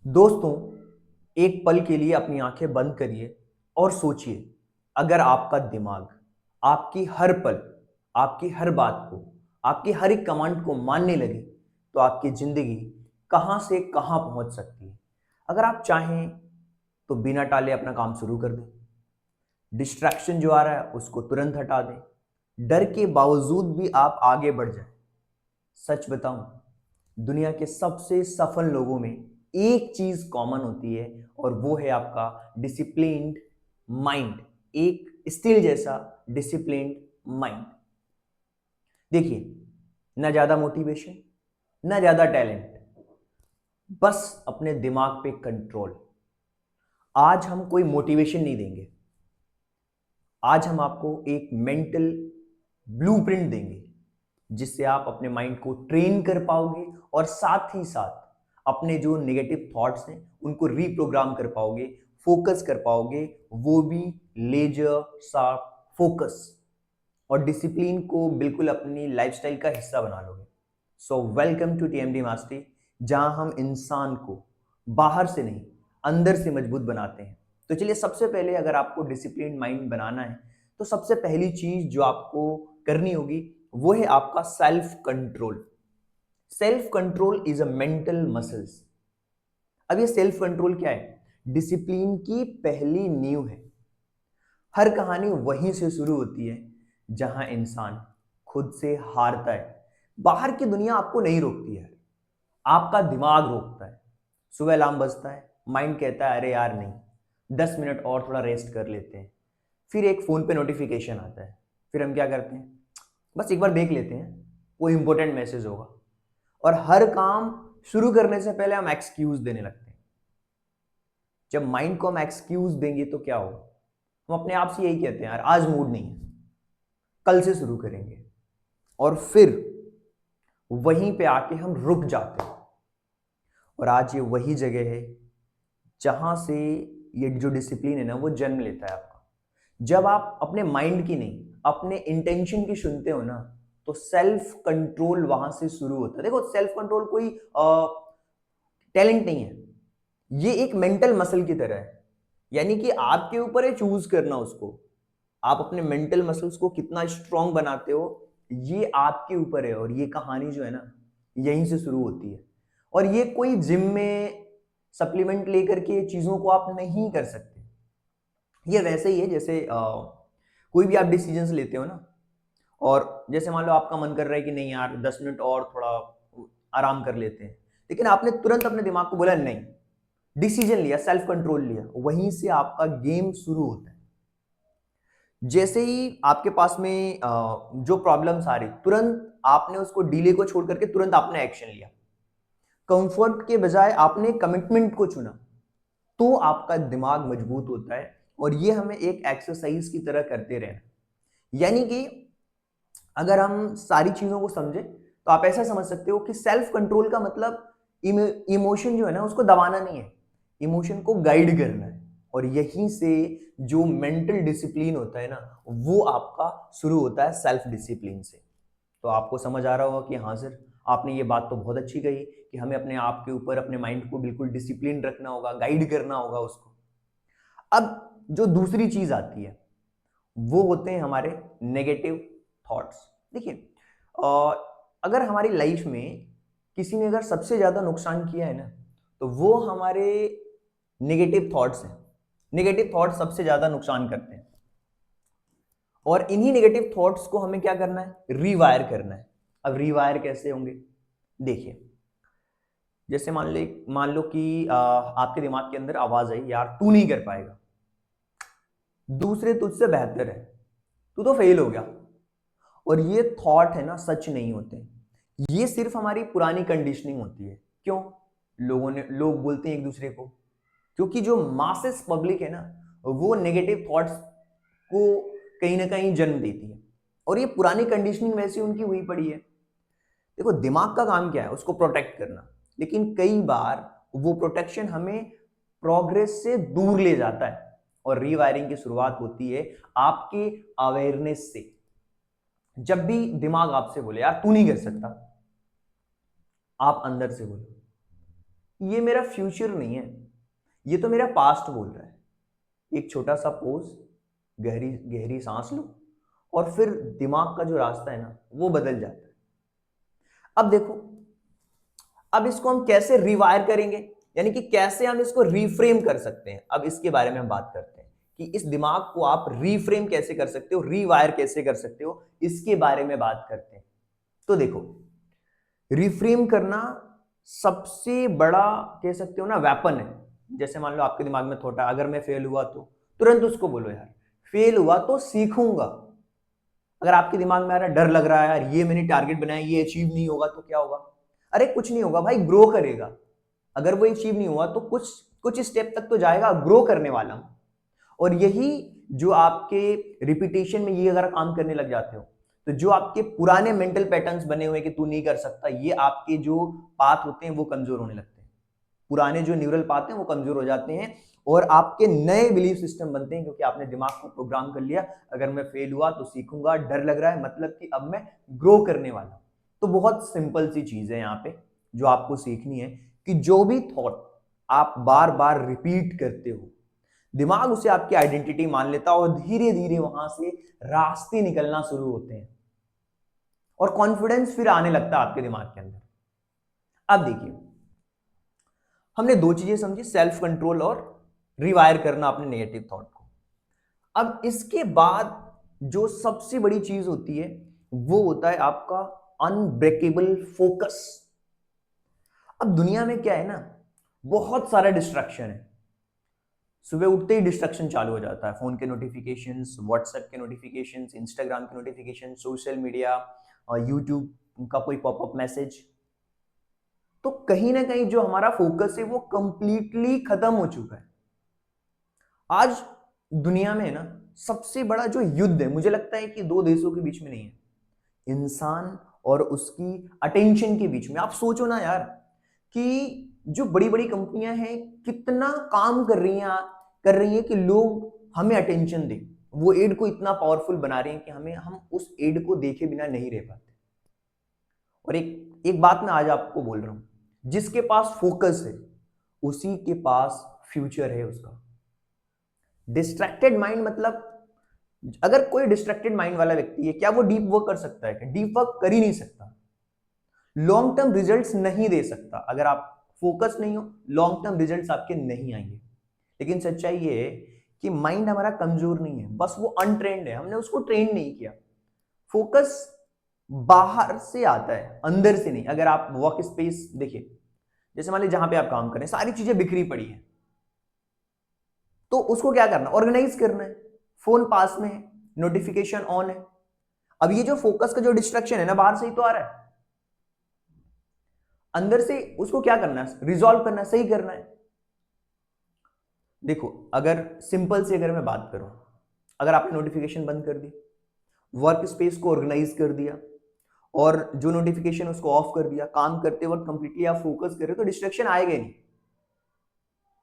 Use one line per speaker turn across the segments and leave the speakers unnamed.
दोस्तों, एक पल के लिए अपनी आंखें बंद करिए और सोचिए, अगर आपका दिमाग आपकी हर पल, आपकी हर बात को, आपकी हर एक कमांड को मानने लगे, तो आपकी जिंदगी कहां से कहां पहुंच सकती है। अगर आप चाहें तो बिना टाले अपना काम शुरू कर दें। डिस्ट्रैक्शन जो आ रहा है उसको तुरंत हटा दें। डर के बावजूद भी आप आगे बढ़ जाएं। सच बताऊं, दुनिया के सबसे सफल लोगों में एक चीज कॉमन होती है, और वो है आपका डिसिप्लिन्ड माइंड। एक स्टील जैसा डिसिप्लिन्ड माइंड। देखिए, ना ज्यादा मोटिवेशन, ना ज्यादा टैलेंट, बस अपने दिमाग पे कंट्रोल। आज हम कोई मोटिवेशन नहीं देंगे। आज हम आपको एक मेंटल ब्लूप्रिंट देंगे, जिससे आप अपने माइंड को ट्रेन कर पाओगे और साथ ही साथ अपने जो नेगेटिव थॉट्स हैं उनको रीप्रोग्राम कर पाओगे, फोकस कर पाओगे, वो भी लेजर शार्प फोकस, और डिसिप्लिन को बिल्कुल अपनी लाइफस्टाइल का हिस्सा बना लोगे। So welcome to TMD mastery, जहां हम इंसान को बाहर से नहीं, अंदर से मजबूत बनाते हैं। तो चलिए, सबसे पहले अगर आपको डिसिप्लिन माइंड बनाना है, तो सबसे पहली चीज जो आपको करनी होगी वो है आपका self control. Self control is a mental muscles. अब ये सेल्फ कंट्रोल क्या है? डिसिप्लिन की पहली नींव है। हर कहानी वहीं से शुरू होती है जहां इंसान खुद से हारता है। बाहर की दुनिया आपको नहीं रोकती है, आपका दिमाग रोकता है। सुबह अलार्म बजता है, माइंड कहता है अरे यार नहीं, 10 मिनट और थोड़ा रेस्ट कर लेते हैं। फिर एक फोन पे नोटिफिकेशन आता है, फिर हम क्या करते हैं, बस एक बार देख लेते हैं, कोई इंपॉर्टेंट मैसेज होगा। और हर काम शुरू करने से पहले हम एक्सक्यूज देने लगते हैं। जब माइंड को हम एक्सक्यूज देंगे तो क्या होगा? हम अपने आप से यही कहते हैं यार आज मूड नहीं है, कल से शुरू करेंगे। और फिर वहीं पे आके हम रुक जाते हैं। और आज ये वही जगह है जहां से ये जो डिसिप्लिन है ना वो जन्म लेता है आपका। जब आप अपने माइंड की नहीं, अपने इंटेंशन की सुनते हो ना, तो सेल्फ कंट्रोल वहां से शुरू होता है। देखो, सेल्फ कंट्रोल कोई टैलेंट नहीं है, ये एक मेंटल मसल की तरह है। यानी कि आपके ऊपर है चूज करना उसको। आप अपने मेंटल मसल्स को कितना स्ट्रांग बनाते हो, ये आपके ऊपर है। और ये कहानी जो है ना, यहीं से शुरू होती है। और ये कोई जिम में सप्लीमेंट लेकर के चीजों को आप नहीं कर सकते। ये वैसे ही है जैसे कोई भी आप डिसीजंस लेते हो ना, और जैसे मान लो आपका मन कर रहा है कि नहीं यार 10 मिनट और थोड़ा आराम कर लेते हैं, लेकिन आपने तुरंत अपने दिमाग को बोला नहीं, डिसीजन लिया, सेल्फ कंट्रोल लिया, वहीं से आपका गेम शुरू होता है। जैसे ही आपके पास में जो प्रॉब्लम्स आ रही, तुरंत आपने उसको डिले को छोड़ करके तुरंत आपने एक्शन लिया। कंफर्ट के बजाय आपने कमिटमेंट को चुना, तो आपका दिमाग मजबूत होता है। और ये हमें एक एक्सरसाइज की तरह करते रहना। यानी कि अगर हम सारी चीजों को समझें तो आप ऐसा समझ सकते हो कि सेल्फ कंट्रोल का मतलब इमोशन जो है ना उसको दबाना नहीं है, इमोशन को गाइड करना है। और यहीं से जो मेंटल डिसिप्लिन होता है ना, वो आपका शुरू होता है सेल्फ डिसिप्लिन से। तो आपको समझ आ रहा होगा कि हाँ सर, आपने ये बात तो बहुत अच्छी कही कि हमें अपने आप के ऊपर, अपने माइंड को बिल्कुल डिसिप्लिन रखना होगा, गाइड करना होगा उसको। अब जो दूसरी चीज आती है वो होते हैं हमारे नेगेटिव थॉट्स। देखिए, अगर हमारी लाइफ में किसी ने अगर सबसे ज्यादा नुकसान किया है ना, तो वो हमारे नेगेटिव थॉट्स हैं। नेगेटिव थॉट्स सबसे ज्यादा नुकसान करते हैं। और इन्हीं नेगेटिव थॉट्स को हमें क्या करना है? रीवायर करना है। अब रीवायर कैसे होंगे? देखिए, जैसे मान लो कि आपके दिमाग के अंदर आवाज आई, यार तू नहीं कर पाएगा, दूसरे तुझसे बेहतर है, तू तो फेल हो गया। और ये थॉट है ना, सच नहीं होते। ये सिर्फ हमारी पुरानी कंडीशनिंग होती है। क्यों? लोग बोलते हैं एक दूसरे को, क्योंकि जो मासेस पब्लिक है ना, वो नेगेटिव थॉट्स को कहीं ना कहीं जन्म देती है। और ये पुरानी कंडीशनिंग वैसी उनकी हुई पड़ी है। देखो, दिमाग का काम क्या है? उसको प्रोटेक्ट करना। लेकिन कई बार वो प्रोटेक्शन हमें प्रोग्रेस से दूर ले जाता है। और रीवायरिंग की शुरुआत होती है आपके अवेयरनेस से। जब भी दिमाग आपसे बोले यार तू नहीं कर सकता, आप अंदर से बोलो ये मेरा फ्यूचर नहीं है, ये तो मेरा पास्ट बोल रहा है। एक छोटा सा पोज, गहरी गहरी सांस लो और फिर दिमाग का जो रास्ता है ना वो बदल जाता है। अब देखो, अब इसको हम कैसे रिवायर करेंगे, यानी कि कैसे हम इसको रीफ्रेम कर सकते हैं। अब इसके बारे में हम बात करते हैं कि इस दिमाग को आप रीफ्रेम कैसे कर सकते हो, रीवायर कैसे कर सकते हो, इसके बारे में बात करते हैं। तो देखो, रिफ्रेम करना सबसे बड़ा कह सकते हो ना वेपन है। जैसे मान लो आपके दिमाग में थॉट है, अगर मैं फेल हुआ तो तुरंत उसको बोलो यार फेल हुआ तो सीखूंगा। अगर आपके दिमाग में आ रहा है, डर लग रहा है यार ये मैंने टारगेट बनाया ये अचीव नहीं होगा तो क्या होगा, अरे कुछ नहीं होगा भाई, ग्रो करेगा। अगर वो अचीव नहीं हुआ तो कुछ कुछ स्टेप तक तो जाएगा, ग्रो करने वाला हूं। और यही जो आपके रिपीटेशन में ये अगर काम करने लग जाते हो तो जो आपके पुराने मेंटल पैटर्न्स बने हुए कि तू नहीं कर सकता, ये आपके जो पाथ होते हैं वो कमजोर होने लगते हैं। पुराने जो न्यूरल पाथ हैं वो कमजोर हो जाते हैं और आपके नए बिलीफ सिस्टम बनते हैं, क्योंकि आपने दिमाग को प्रोग्राम कर लिया अगर मैं फेल हुआ तो सीखूंगा, डर लग रहा है मतलब कि अब मैं ग्रो करने वाला हूं। तो बहुत सिंपल सी चीज है यहाँ पे जो आपको सीखनी है कि जो भी थॉट आप बार बार रिपीट करते हो, दिमाग उसे आपकी आइडेंटिटी मान लेता है और धीरे धीरे वहां से रास्ते निकलना शुरू होते हैं और कॉन्फिडेंस फिर आने लगता है आपके दिमाग के अंदर। अब देखिए, हमने दो चीजें समझी, सेल्फ कंट्रोल और रिवायर करना अपने नेगेटिव थॉट को। अब इसके बाद जो सबसे बड़ी चीज होती है वो होता है आपका अनब्रेकेबल फोकस। अब दुनिया में क्या है ना, बहुत सारा डिस्ट्रैक्शन है। सुबह उठते ही डिस्ट्रक्शन चालू हो जाता है, फोन के नोटिफिकेशंस, व्हाट्सएप के नोटिफिकेशंस, इंस्टाग्राम के नोटिफिकेशन, सोशल मीडिया, यूट्यूब का कोई पॉपअप मैसेज। तो कहीं ना कहीं जो हमारा फोकस है वो कंप्लीटली खत्म हो चुका है। आज दुनिया में ना सबसे बड़ा जो युद्ध है, मुझे लगता है कि दो देशों के बीच में नहीं है, इंसान और उसकी अटेंशन के बीच में। आप सोचो ना यार कि जो बड़ी बड़ी कंपनियां हैं कितना काम कर रही हैं कि लोग हमें अटेंशन दें। वो एड को इतना पावरफुल बना रहे हैं कि हम उस एड को देखे बिना नहीं रह पाते। और एक एक बात मैं आज आपको बोल रहा हूं, जिसके पास फोकस है उसी के पास फ्यूचर है उसका। डिस्ट्रैक्टेड माइंड मतलब, अगर कोई डिस्ट्रैक्टेड माइंड वाला व्यक्ति है, क्या वो डीप वर्क कर सकता है? क्या डीप वर्क कर ही नहीं सकता, लॉन्ग टर्म रिजल्ट्स नहीं दे सकता। अगर आप फोकस नहीं हो, लॉन्ग टर्म रिजल्ट्स आपके नहीं आएंगे। लेकिन सच्चाई ये है कि माइंड हमारा कमजोर नहीं है, बस वो अनट्रेंड है, हमने उसको ट्रेन नहीं किया। फोकस बाहर से आता है, अंदर से नहीं। अगर आप वर्क स्पेस देखिए, जैसे मान लीजिए जहां पे आप काम करें सारी चीजें बिखरी पड़ी है, तो उसको क्या करना, ऑर्गेनाइज करना है। फोन पास में है, नोटिफिकेशन ऑन है। अब ये जो फोकस का जो डिस्ट्रक्शन है ना, बाहर से ही तो आ रहा है, अंदर से उसको क्या करना है, रिजॉल्व करना है, सही करना है। देखो, अगर सिंपल से अगर मैं बात करूं, अगर आपने नोटिफिकेशन बंद कर दी, वर्क स्पेस को ऑर्गेनाइज कर दिया और जो नोटिफिकेशन उसको ऑफ कर दिया, काम करते वक्त कंप्लीटली आप फोकस कर रहे हो, तो डिस्ट्रैक्शन आएगा नहीं।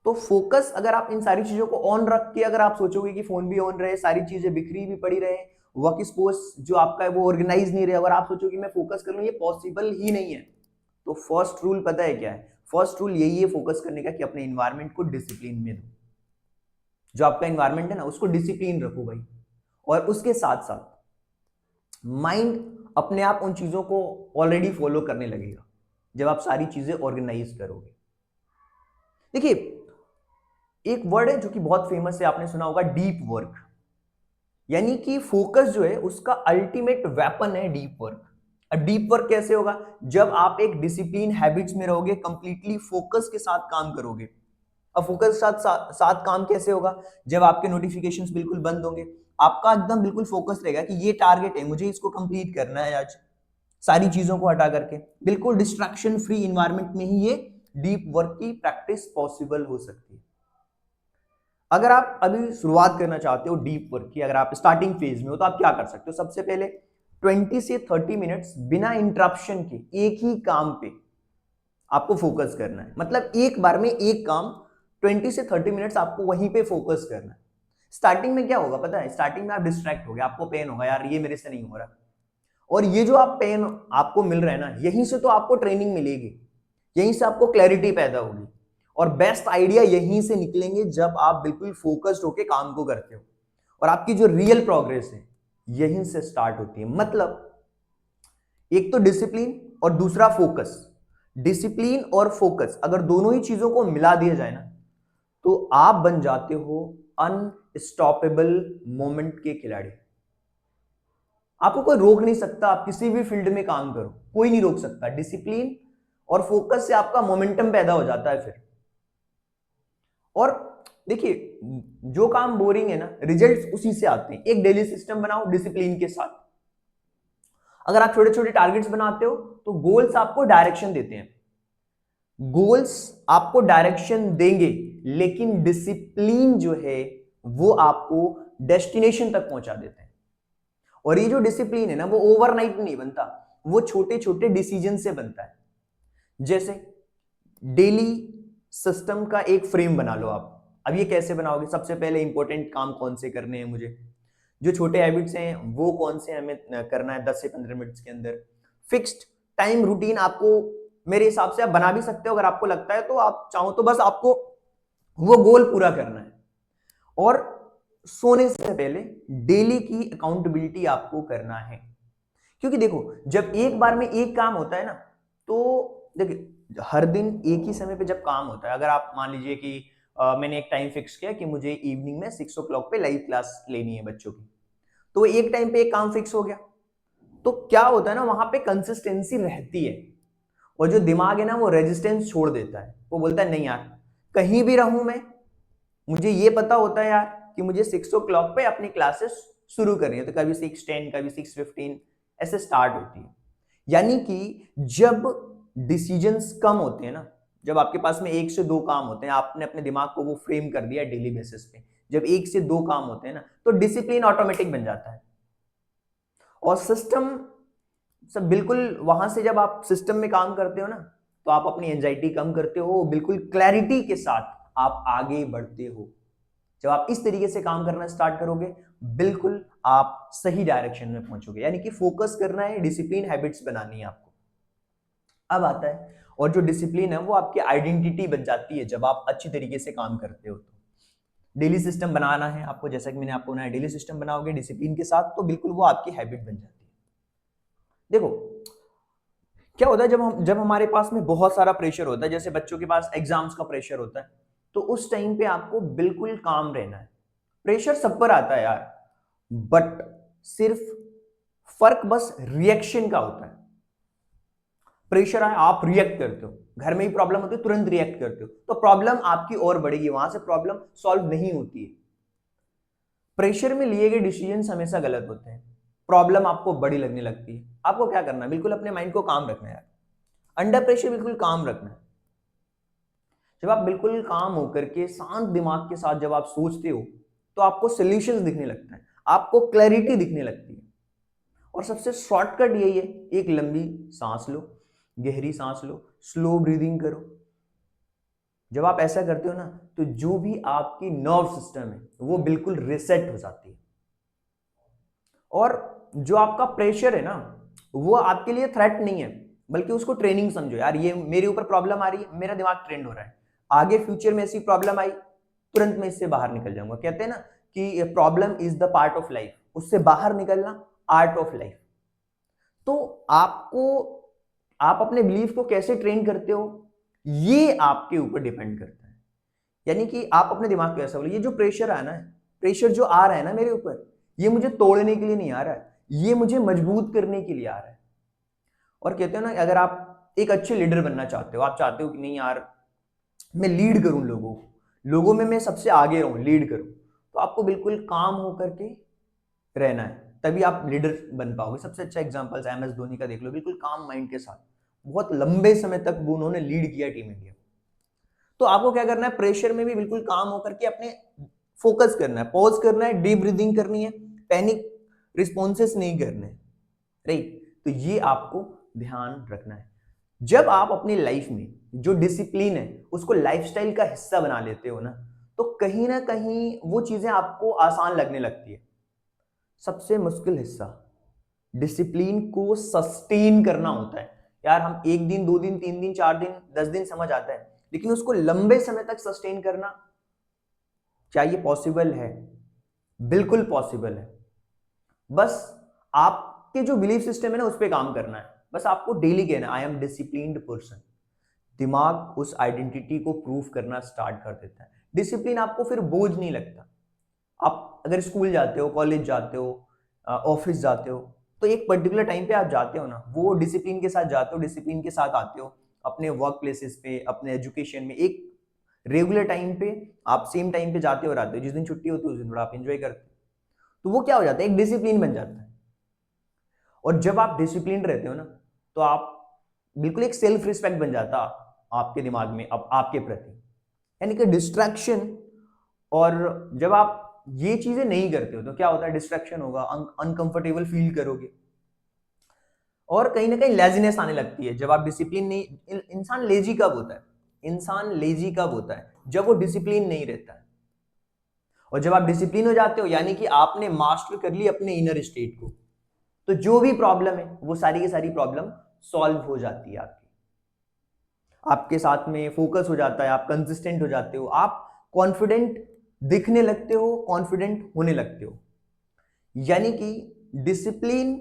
तो फोकस अगर आप इन सारी चीजों को ऑन रख के अगर आप सोचोगे कि फोन भी ऑन रहे, सारी चीजें बिखरी भी पड़ी रहे, वर्क स्पेस जो आपका है वो ऑर्गेनाइज नहीं रहे, अगर आप सोचो कि मैं फोकस कर लूं, ये पॉसिबल ही नहीं है। तो फर्स्ट रूल पता है क्या है? फर्स्ट रूल यही है फोकस करने का कि अपने इन्वायरमेंट को डिसिप्लिन में दो। जो आपका इन्वायरमेंट है ना उसको डिसिप्लिन रखो भाई। और उसके साथ साथ माइंड अपने आप उन चीजों को ऑलरेडी फॉलो करने लगेगा जब आप सारी चीजें ऑर्गेनाइज करोगे। देखिए, एक वर्ड है जो कि बहुत फेमस है, आपने सुना होगा, डीप वर्क। यानी कि फोकस जो है उसका अल्टीमेट वेपन है डीप वर्क। अब डीप वर्क कैसे होगा? जब आप एक डिसिप्लिन हैबिट्स में रहोगे, कंप्लीटली फोकस के साथ काम करोगे। अब फोकस के साथ काम कैसे होगा? जब आपके नोटिफिकेशंस बिल्कुल बंद होंगे, आपका एकदम बिल्कुल फोकस रहेगा कि ये टारगेट है, मुझे इसको कंप्लीट करना है आज, सारी चीजों को हटा करके बिल्कुल डिस्ट्रैक्शन फ्री इन्वायरमेंट में ही ये डीप वर्क की प्रैक्टिस पॉसिबल हो सकती है। अगर आप अभी शुरुआत करना चाहते हो डीप वर्क की, अगर आप स्टार्टिंग फेज में हो, तो आप क्या कर सकते हो? सबसे पहले 20 से 30 मिनट्स बिना इंटरप्शन के एक ही काम पे आपको फोकस करना है। मतलब एक बार में एक काम 20 से 30 मिनट्स आपको वहीं पे फोकस करना है। स्टार्टिंग में क्या होगा पता है? स्टार्टिंग में आप डिस्ट्रैक्ट हो गए, आपको पेन होगा, यार ये मेरे से नहीं हो रहा। और ये जो आप पेन आपको मिल रहा है ना, यहीं से तो आपको ट्रेनिंग मिलेगी यहीं से आपको क्लैरिटी पैदा होगी और बेस्ट आइडिया यहीं से निकलेंगे जब आप बिल्कुल फोकस्ड होकर काम को करते हो और आपकी जो रियल प्रोग्रेस है यहीं से स्टार्ट होती है। मतलब एक तो डिसिप्लिन और दूसरा फोकस। डिसिप्लिन और फोकस अगर दोनों ही चीजों को मिला दिया जाए ना तो आप बन जाते हो अनस्टॉपेबल मोमेंट के खिलाड़ी। आपको कोई रोक नहीं सकता, आप किसी भी फील्ड में काम करो, कोई नहीं रोक सकता। डिसिप्लिन और फोकस से आपका मोमेंटम पैदा हो जाता है फिर। और देखिए, जो काम बोरिंग है ना, रिजल्ट्स उसी से आते हैं। एक डेली सिस्टम बनाओ डिसिप्लिन के साथ। अगर आप छोटे छोटे टारगेट्स बनाते हो तो गोल्स आपको डायरेक्शन देते हैं। गोल्स आपको डायरेक्शन देंगे, लेकिन डिसिप्लिन जो है वो आपको डेस्टिनेशन तक पहुंचा देते हैं। और ये जो डिसिप्लिन है ना, वो ओवरनाइट नहीं बनता, वो छोटे छोटे डिसीजन से बनता है। जैसे डेली सिस्टम का एक फ्रेम बना लो आप। अब ये कैसे बनाओगे? सबसे पहले इंपॉर्टेंट काम कौन से करने हैं मुझे, जो छोटे हैबिट्स हैं वो कौन से हमें करना है 10 से 15 मिनट्स के अंदर। फिक्स्ड टाइम रूटीन आपको मेरे हिसाब से आप बना भी सकते हो, अगर आपको लगता है तो। आप चाहो तो बस आपको वो गोल पूरा करना है। और सोने से पहले डेली की अकाउंटेबिलिटी आपको करना है। क्योंकि देखो, जब एक बार में एक काम होता है ना, तो देखिए हर दिन एक ही समय पे जब काम होता है, अगर आप मान लीजिए कि मैंने एक टाइम फिक्स किया कि मुझे इवनिंग में 6 o'clock पे लाइव क्लास लेनी है बच्चों की, तो एक टाइम पे एक काम फिक्स हो गया, तो क्या होता है ना, वहां पे कंसिस्टेंसी रहती है। और जो दिमाग है ना, वो रेजिस्टेंस छोड़ देता है। वो बोलता है नहीं यार, कहीं भी रहूं मैं, मुझे ये पता होता है यार कि मुझे 6 o'clock पे अपनी क्लासेस शुरू करनी है। तो कभी 6:10, कभी 6:15 ऐसे स्टार्ट होती है। यानी कि जब डिसीजंस कम होते हैं ना, जब आपके पास में एक से दो काम होते हैं, आपने अपने दिमाग को वो फ्रेम कर दिया डेली बेसिस पे, जब एक से दो काम होते हैं ना, तो डिसिप्लिन ऑटोमेटिक बन जाता है। और सिस्टम सब बिल्कुल, वहां से जब आप सिस्टम में काम करते हो ना, तो आप अपनी एंजाइटी कम करते हो, बिल्कुल क्लैरिटी के साथ आप आगे बढ़ते हो। जब आप इस तरीके से काम करना स्टार्ट करोगे, बिल्कुल आप सही डायरेक्शन में पहुंचोगे। यानी कि फोकस करना है, डिसिप्लिन हैबिट्स बनानी है आपको। अब आता है, और जो डिसिप्लिन है वो आपकी आइडेंटिटी बन जाती है जब आप अच्छी तरीके से काम करते हो। तो डेली सिस्टम बनाना है आपको, जैसा कि मैंने आपको बनाया, डेली सिस्टम बनाओगे डिसिप्लिन के साथ, तो बिल्कुल वो आपकी हैबिट बन जाती है। देखो क्या होता है, जब हमारे पास में बहुत सारा प्रेशर होता है, जैसे बच्चों के पास एग्जाम्स का प्रेशर होता है, तो उस टाइम पे आपको बिल्कुल काम रहना है। प्रेशर सब पर आता है यार, बट सिर्फ फर्क बस रिएक्शन का होता है। प्रेशर आए, आप रिएक्ट करते हो, घर में ही प्रॉब्लम होती है, तुरंत रिएक्ट करते हो, तो प्रॉब्लम आपकी और बढ़ेगी, वहां से प्रॉब्लम सॉल्व नहीं होती है। प्रेशर में लिए गए डिसीजन हमेशा गलत होते हैं, प्रॉब्लम आपको बड़ी लगने लगती है। आपको क्या करना है, बिल्कुल अपने माइंड को काम रखना है यार, अंडर प्रेशर बिल्कुल काम रखना है। जब आप बिल्कुल काम होकर के शांत दिमाग के साथ जब आप सोचते हो, तो आपको सॉल्यूशंस दिखने लगता है, आपको क्लैरिटी दिखने लगती है। और सबसे शॉर्टकट यही है, एक लंबी सांस लो, गहरी सांस लो, स्लो ब्रीदिंग करो। जब आप ऐसा करते हो ना, तो जो भी आपकी नर्व सिस्टम है वो बिल्कुल रिसेट हो जाती है। और जो आपका प्रेशर है ना, वो आपके लिए थ्रेट नहीं है, बल्कि उसको ट्रेनिंग समझो। यार ये मेरे ऊपर प्रॉब्लम आ रही है, मेरा दिमाग ट्रेंड हो रहा है, आगे फ्यूचर में ऐसी प्रॉब्लम आई, तुरंत मैं इससे बाहर निकल जाऊंगा। कहते हैं ना कि problem is the part of life, उससे बाहर निकलना आर्ट ऑफ लाइफ। तो आपको, आप अपने बिलीफ को कैसे ट्रेन करते हो, ये आपके ऊपर डिपेंड करता है। यानी कि आप अपने दिमाग को ऐसा बोलो, ये जो प्रेशर है ना, प्रेशर जो आ रहा है ना मेरे ऊपर, ये मुझे तोड़ने के लिए नहीं आ रहा है, ये मुझे मजबूत करने के लिए आ रहा है। और कहते हो ना, अगर आप एक अच्छे लीडर बनना चाहते हो, आप चाहते हो कि नहीं यार मैं लीड करूं लोगों में मैं सबसे आगे रहूं, लीड करूं, तो आपको बिल्कुल काम होकर के रहना है, तभी आप लीडर बन पाओगे। सबसे अच्छा एग्जांपल एमएस धोनी का देख लो, बिल्कुल काम माइंड के साथ बहुत लंबे समय तक उन्होंने लीड किया टीम इंडिया। तो आपको क्या करना है, प्रेशर में भी बिल्कुल काम होकर के अपने फोकस करना है, पॉज करना है, डीप ब्रीदिंग करनी है, पैनिक रिस्पॉन्सेस नहीं करने, राइट। तो ये आपको ध्यान रखना है। जब आप अपनी लाइफ में जो डिसिप्लिन है उसको लाइफस्टाइल का हिस्सा बना लेते हो ना, तो कहीं ना कहीं वो चीजें आपको आसान लगने लगती है। सबसे मुश्किल हिस्सा डिसिप्लिन को सस्टेन करना होता है। यार हम 1 दिन 2 दिन 3 दिन 4 दिन 10 दिन समझ आता है, लेकिन उसको लंबे समय तक सस्टेन करना, क्या ये पॉसिबल है? बिल्कुल पॉसिबल है। बस आपके जो बिलीफ सिस्टम है ना, उस पर काम करना है। बस आपको डेली कहना आई एम डिसिप्लिन्ड पर्सन। दिमाग उस आइडेंटिटी को प्रूव करना स्टार्ट कर देता है। डिसिप्लिन आपको फिर बोझ नहीं लगता। आप अगर स्कूल जाते हो, कॉलेज जाते हो, ऑफिस जाते हो, तो एक पर्टिकुलर टाइम पे आप जाते हो ना, वो डिसिप्लिन के साथ जाते हो, डिसिप्लिन के साथ आते हो। अपने वर्क प्लेसेस पे, अपने एजुकेशन में एक रेगुलर टाइम पे आप सेम टाइम पे जाते हो और आते हो। जिस दिन छुट्टी होती है उस दिन थोड़ा आप एंजॉय करते हो, तो वो क्या हो जाता है, एक डिसिप्लिन बन जाता है। और जब आप डिसिप्लिन रहते हो ना, तो आप बिल्कुल एक सेल्फ रिस्पेक्ट बन जाता आपके दिमाग में आपके प्रति, यानी कि डिस्ट्रैक्शन। और जब आप ये चीजें नहीं करते हो तो क्या होता है, डिस्ट्रैक्शन होगा, अनकंफर्टेबल फील करोगे, और कहीं ना कहीं लेजीनेस आने लगती है। जब आप डिसिप्लिन नहीं, इंसान लेजी कब होता है, इंसान लेजी कब होता है, जब वो डिसिप्लिन नहीं रहता है। और जब आप डिसिप्लिन हो जाते हो, यानी कि आपने मास्टर कर ली अपने इनर स्टेट को, तो जो भी प्रॉब्लम है वो सारी की सारी प्रॉब्लम सॉल्व हो जाती है आपकी। आपके साथ में फोकस हो जाता है, आप कंसिस्टेंट हो जाते हो, आप कॉन्फिडेंट दिखने लगते हो, कॉन्फिडेंट होने लगते हो। यानी कि डिसिप्लिन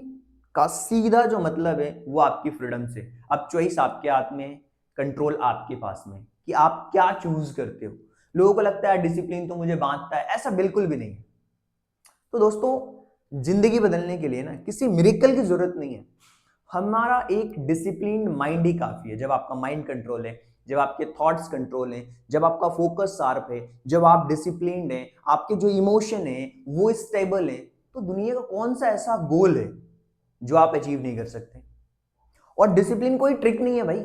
का सीधा जो मतलब है वो आपकी फ्रीडम से। अब चॉइस आपके हाथ में है, कंट्रोल आपके पास में, कि आप क्या चूज करते हो। लोगों को लगता है डिसिप्लिन तो मुझे बांधता है, ऐसा बिल्कुल भी नहीं है। तो दोस्तों, जिंदगी बदलने के लिए ना किसी मिरेकल की जरूरत नहीं है। हमारा एक डिसिप्लिन माइंड ही काफी है। जब आपका माइंड कंट्रोल है, जब आपके थॉट्स कंट्रोल हैं, जब आपका फोकस शार्प है, जब आप डिसिप्लिन्ड हैं, आपके जो इमोशन है वो स्टेबल है, तो दुनिया का कौन सा ऐसा गोल है जो आप अचीव नहीं कर सकते। और डिसिप्लिन कोई ट्रिक नहीं है भाई,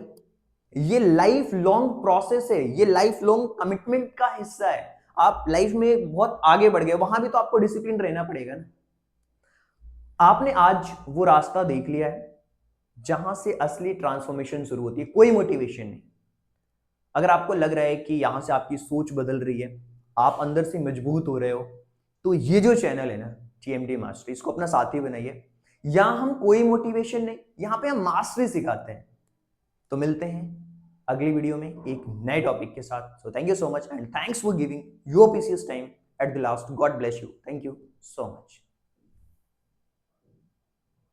ये लाइफ लॉन्ग प्रोसेस है, ये लाइफ लॉन्ग कमिटमेंट का हिस्सा है। आप लाइफ में बहुत आगे बढ़ गए, वहां भी तो आपको डिसिप्लिन रहना पड़ेगा ना। आपने आज वो रास्ता देख लिया है जहां से असली ट्रांसफॉर्मेशन शुरू होती है, कोई मोटिवेशन नहीं। अगर आपको लग रहा है कि यहां से आपकी सोच बदल रही है, आप अंदर से मजबूत हो रहे हो, तो ये जो चैनल है ना, टीएमडी मास्टरी, इसको अपना साथी बनाइए। यहां हम कोई मोटिवेशन नहीं, यहां पे हम मास्टरी सिखाते हैं। तो मिलते हैं अगली वीडियो में एक नए टॉपिक के साथ। So thank you so much and thanks for giving your precious time at the last. God bless you. Thank you so much.